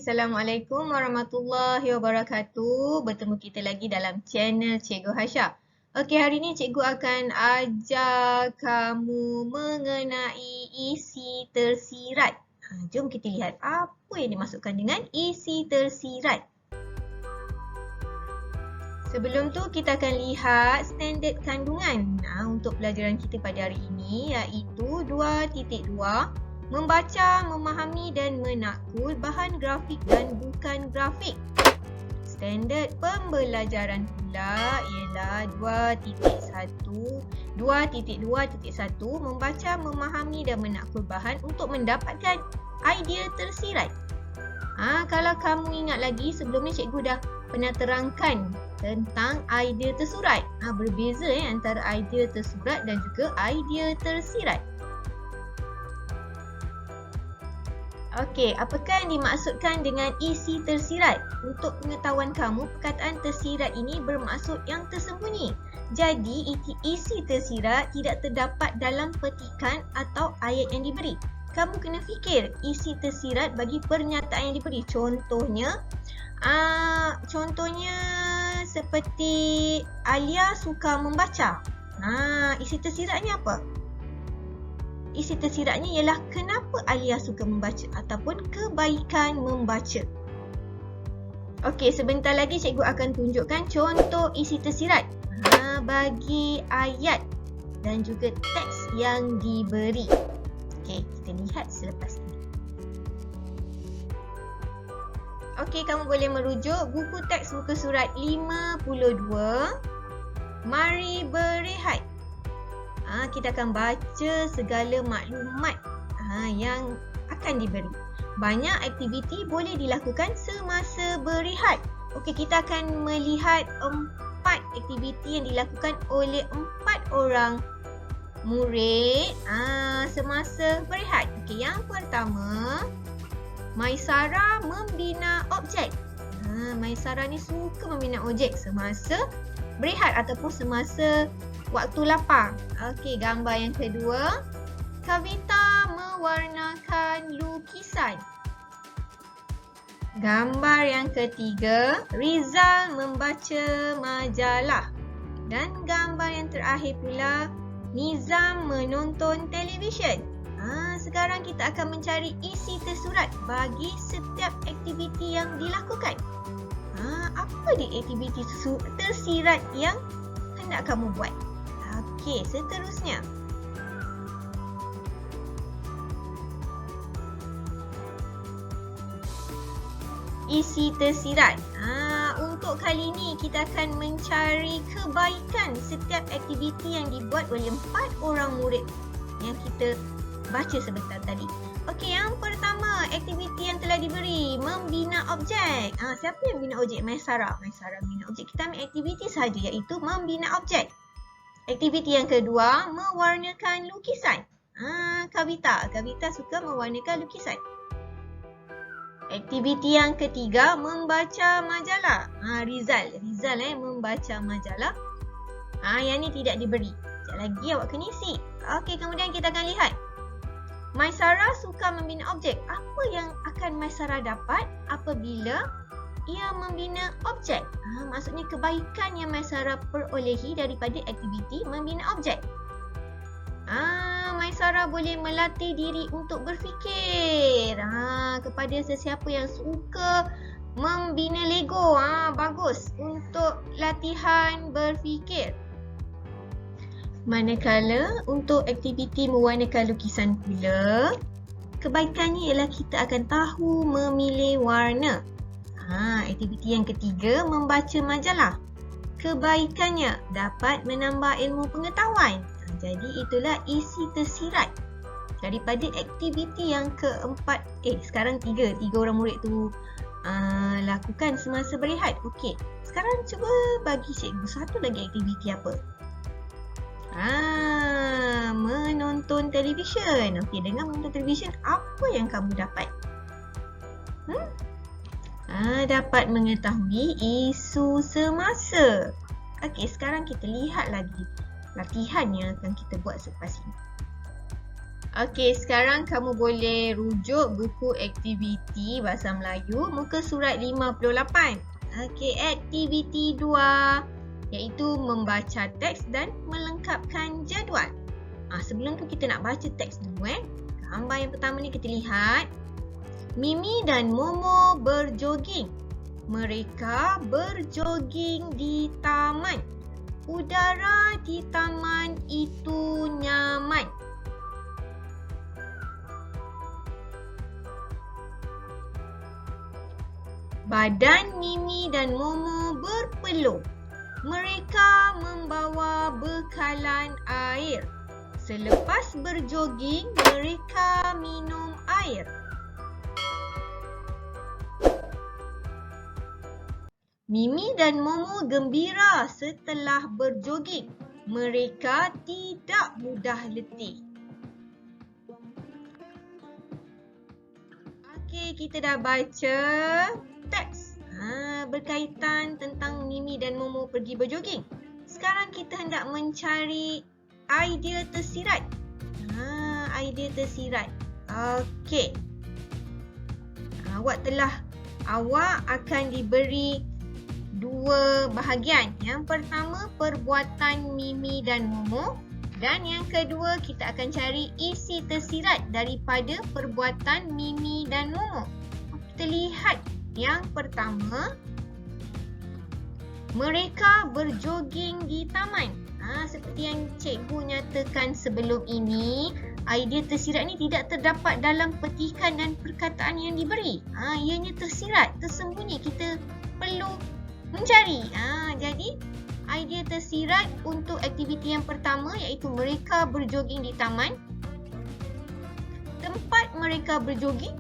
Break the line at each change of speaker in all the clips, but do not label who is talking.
Assalamualaikum warahmatullahi wabarakatuh. Bertemu kita lagi dalam channel Cikgu Hasya. Okey, hari ni cikgu akan ajar kamu mengenai isi tersirat. Jom kita lihat apa yang dimasukkan dengan isi tersirat. Sebelum tu kita akan lihat standard kandungan untuk pelajaran kita pada hari ini, iaitu 2.2. Membaca, memahami dan menakul bahan grafik dan bukan grafik. Standard pembelajaran pula ialah 2.1. Membaca, memahami dan menakul bahan untuk mendapatkan idea tersirat. Kalau kamu ingat lagi, sebelum ni cikgu dah pernah terangkan tentang idea tersurat. Berbeza antara idea tersurat dan juga idea tersirat. Okey, apakah yang dimaksudkan dengan isi tersirat? Untuk pengetahuan kamu, perkataan tersirat ini bermaksud yang tersembunyi. Jadi, isi tersirat tidak terdapat dalam petikan atau ayat yang diberi. Kamu kena fikir isi tersirat bagi pernyataan yang diberi. Contohnya seperti Alia suka membaca. Isi tersiratnya apa? Isi tersiratnya ialah kenapa Alia suka membaca ataupun kebaikan membaca. Okey, sebentar lagi cikgu akan tunjukkan contoh isi tersirat bagi ayat dan juga teks yang diberi. Okey, kita lihat selepas ini. Okey, kamu boleh merujuk buku teks muka surat 52. Mari berehat. Kita akan baca segala maklumat yang akan diberi. Banyak aktiviti boleh dilakukan semasa berehat. Okey, kita akan melihat 4 aktiviti yang dilakukan oleh 4 orang murid semasa berehat. Okey, yang pertama, Maisara membina objek. Maisara ni suka membina objek semasa berehat ataupun semasa waktu lapar. Okey, gambar yang kedua, Kavita mewarnakan lukisan. Gambar yang ketiga, Rizal membaca majalah. Dan gambar yang terakhir pula, Nizam menonton televisyen. Sekarang kita akan mencari isi tersurat bagi setiap aktiviti yang dilakukan. Apa dia aktiviti tersirat yang hendak kamu buat? Okey, seterusnya. Isi tersirat. Untuk kali ini kita akan mencari kebaikan setiap aktiviti yang dibuat oleh 4 orang murid yang kita baca sebentar tadi. Okey, yang pertama, aktiviti yang telah diberi, membina objek. Siapa yang bina objek? Maisara. Maisara bina objek. Kita ambil aktiviti sahaja, iaitu membina objek. Aktiviti yang kedua, mewarnakan lukisan. Kavita. Kavita suka mewarnakan lukisan. Aktiviti yang ketiga, membaca majalah. Rizal. Rizal membaca majalah. Yang ni tidak diberi. Sekejap lagi awak kena isi. Okey, kemudian kita akan lihat. Maisara suka membina objek. Apa yang akan Maisara dapat apabila ia membina objek? Maksudnya kebaikan yang Maisara perolehi daripada aktiviti membina objek. Maisara boleh melatih diri untuk berfikir. Kepada sesiapa yang suka membina Lego, bagus untuk latihan berfikir. Manakala untuk aktiviti mewarnakan lukisan pula, kebaikannya ialah kita akan tahu memilih warna. Aktiviti yang ketiga, membaca majalah. Kebaikannya dapat menambah ilmu pengetahuan. Jadi itulah isi tersirat daripada aktiviti yang keempat. Sekarang tiga orang murid tu lakukan semasa berehat. Okey, sekarang cuba bagi cikgu satu lagi aktiviti apa? Menonton televisyen. Okey, dengan menonton televisyen, apa yang kamu dapat? Dapat mengetahui isu semasa. Okey, sekarang kita lihat lagi latihan yang akan kita buat selepas ini. Okey, sekarang kamu boleh rujuk buku aktiviti Bahasa Melayu muka surat 58. Okey, aktiviti 2 iaitu membaca teks dan melengkapkan jadual. Sebelum tu kita nak baca teks dulu Gambar yang pertama ni kita lihat. Mimi dan Momo berjoging. Mereka berjoging di taman. Udara di taman itu nyaman. Badan Mimi dan Momo berpeluh. Mereka membawa bekalan air. Selepas berjoging, mereka minum air. Mimi dan Momo gembira setelah berjoging. Mereka tidak mudah letih. Okey, kita dah baca teks berkaitan tentang Mimi dan Momo pergi berjoging. Sekarang kita hendak mencari idea tersirat. Idea tersirat. Okey. Awak akan diberi dua bahagian. Yang pertama, perbuatan Mimi dan Momo. Dan yang kedua, kita akan cari isi tersirat daripada perbuatan Mimi dan Momo. Kita lihat yang pertama. Mereka berjoging di taman. Seperti yang cikgu nyatakan sebelum ini, idea tersirat ni tidak terdapat dalam petikan dan perkataan yang diberi. Ianya tersirat, tersembunyi. Kita perlu mencari. Jadi, idea tersirat untuk aktiviti yang pertama iaitu mereka berjoging di taman. Tempat mereka berjoging,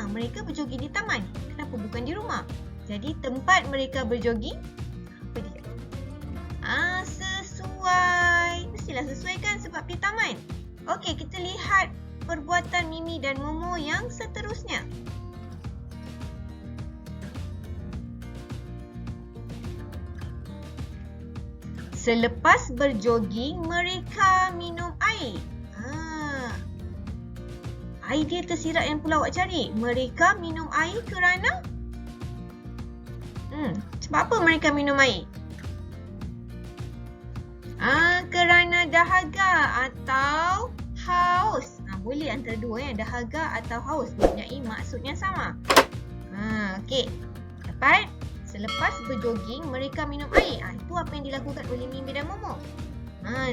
mereka berjoging di taman. Kenapa bukan di rumah? Jadi tempat mereka berjoging, apa dia? Sesuai. Mestilah sesuai kan sebab di taman. Okey, kita lihat perbuatan Mimi dan Momo yang seterusnya. Selepas berjoging, mereka minum air. Idea tersirat yang pula awak cari. Mereka minum air kerana? Sebab apa mereka minum air? Kerana dahaga atau haus. Boleh antara dua dahaga atau haus. Mempunyai maksud yang sama. Okey. Dapat? Selepas berjoging, mereka minum air. Itu apa yang dilakukan oleh Mimi dan Momo.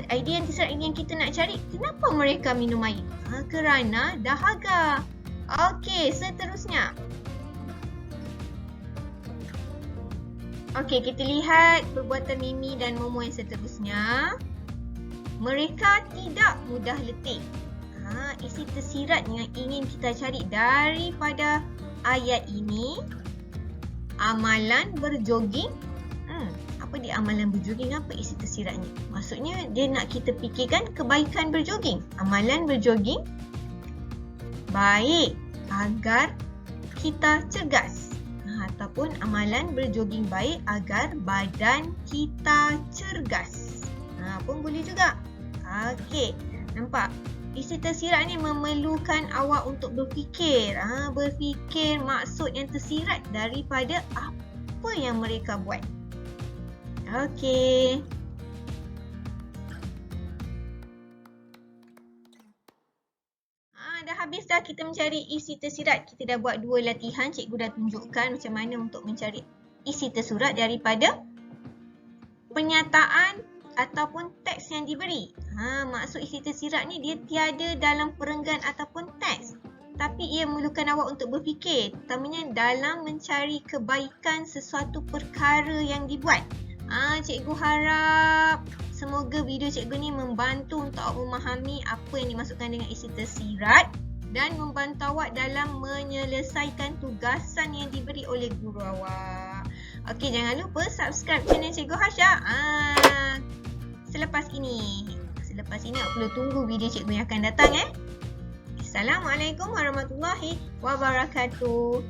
Idea yang tersirat ini yang kita nak cari. Kenapa mereka minum air? Kerana dahaga. Okey, seterusnya. Okey, kita lihat perbuatan Mimi dan Momo yang seterusnya. Mereka tidak mudah letih. Isi tersirat yang ingin kita cari daripada ayat ini. Amalan berjoging. Apa dia amalan berjoging? Apa isi tersiratnya? Maksudnya dia nak kita fikirkan kebaikan berjoging. Amalan berjoging baik agar kita cergas. Ataupun amalan berjoging baik agar badan kita cergas. Pun boleh juga. Okey, nampak? Isi tersirat ni memerlukan awak untuk berfikir. Berfikir maksud yang tersirat daripada apa yang mereka buat. Okey. Dah habis dah kita mencari isi tersirat. Kita dah buat dua latihan. Cikgu dah tunjukkan macam mana untuk mencari isi tersirat daripada pernyataan ataupun teks yang diberi. Maksud isi tersirat ni dia tiada dalam perenggan ataupun teks. Tapi ia memerlukan awak untuk berfikir. Terutamanya dalam mencari kebaikan sesuatu perkara yang dibuat. Cikgu harap semoga video cikgu ni membantu untuk awak memahami apa yang dimaksudkan dengan isi tersirat dan membantu awak dalam menyelesaikan tugasan yang diberi oleh guru awak. Okey, jangan lupa subscribe channel Cikgu Hasha. Selepas ini awak perlu tunggu video cikgu yang akan datang. Assalamualaikum warahmatullahi wabarakatuh.